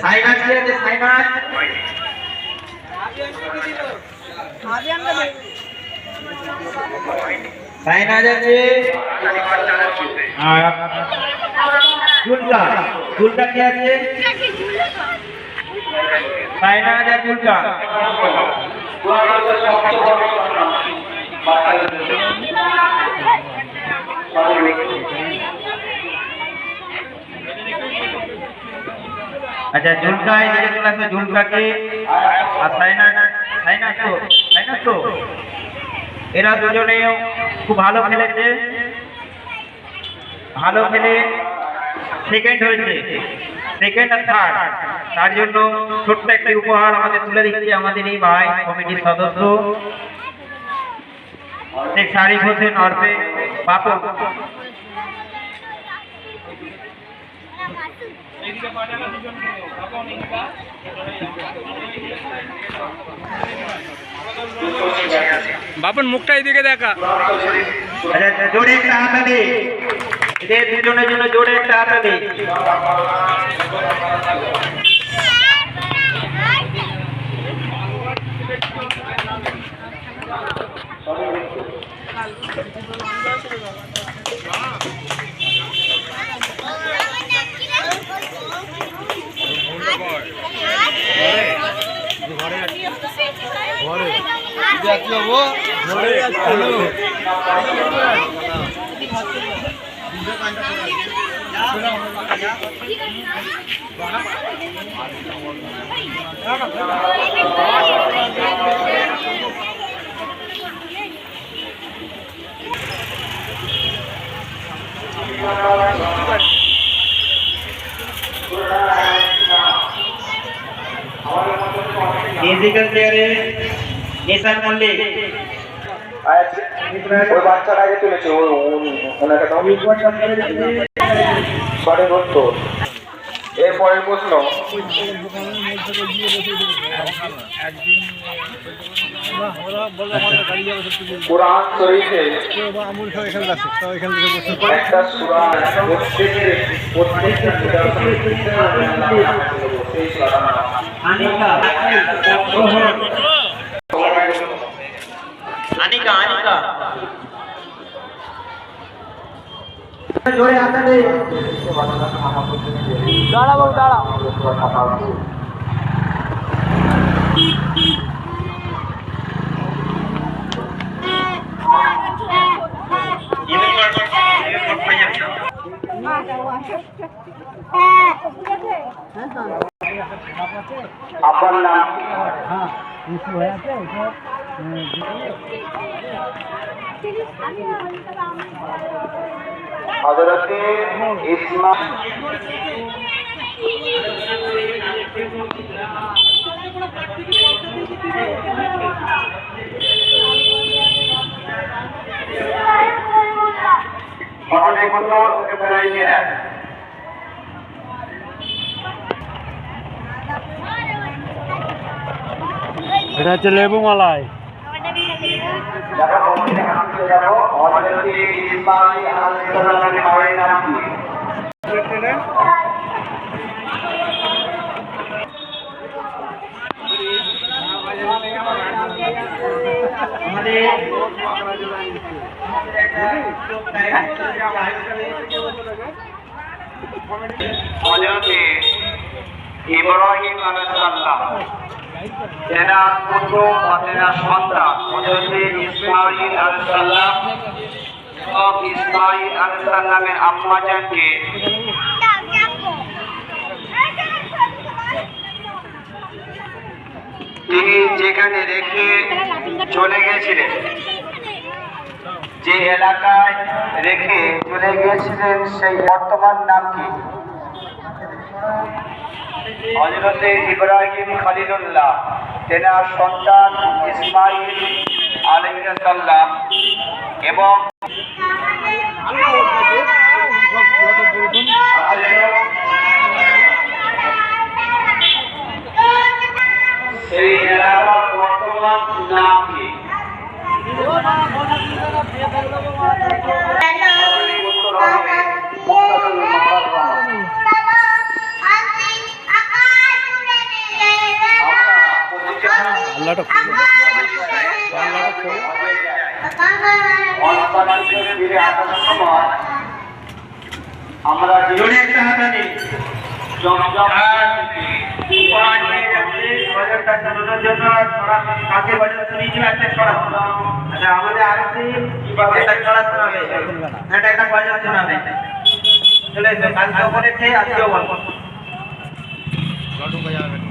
সাইনাজ কি আছে সাইনাজ সাইনাজ আছে আর জুলকা জুলকা কি আছে সাইনাজ আর জুলকা अच्छा झुलका है ये क्लास में झुलका के সাইনা তো এরা দুজনে খুব ভালো খেলেছে ভালো খেলে সেকেন্ড হয়েছে সেকেন্ড আর থার্ড তার জন্য ছোট্ট একটা উপহার আমাদের তুলে দিচ্ছে আমাদের এই ভাই কমিটির সদস্য শেখ শারিফ হোসেন অর্পে বাপু বাপন মুখটা এদিকে দেখা আচ্ছা জোরে একটা হাততালি এদের দুজনের জন্য জোরে একটা হাততালি মিউজিক্যাল চেয়ারে নিশান মল্লিক ওই বাচ্চাটা আগে চলেছে ওনাকে সঠিক উত্তর এরপরের প্রশ্ন কোরআন শরীফে একটা সূরা আনিকা আনিকা জোরে হাততালি দাঁড়া বাবু দাঁড়া আপনার নাম হযরত ইসমাঈল এটা হচ্ছে লেবু মালাই হযরত ইব্রাহিম আলাইহিস সালাম তেনার পুত্র বা তেনার সন্তান হযরত ইসমাঈল আলাইহিস সালাম এবং ইসমাঈল আলাইহিস সালামের আম্মা জানকে তিনি যেখানে রেখে চলে গেছিলেন যে এলাকায় রেখে চলে গিয়েছিলেন সেই বর্তমান নাম কি হযরত ইব্রাহিম খলিলুল্লাহ তেনার সন্তান ইসমাঈল আলাইহিস সালাম এবং সেই এলাকার বর্তমান নাম কি পাল্লাটা অস্তাবাদের ফিরে আসার সময় আমরা জোরে একটা হাতালি জমজম উপহার নিয়ে যাচ্ছে বাজারটা চালানোর জন্য ছড়া কাকে বাজার শুনিয়েছিল একটা ছড়া আচ্ছা আমাদের আরতি একটা ছড়া শোনাবে এটা একটা বাজার শোনাবে চলে এসো কালকে বলেছে আজকেও বলবো লাডু বাজার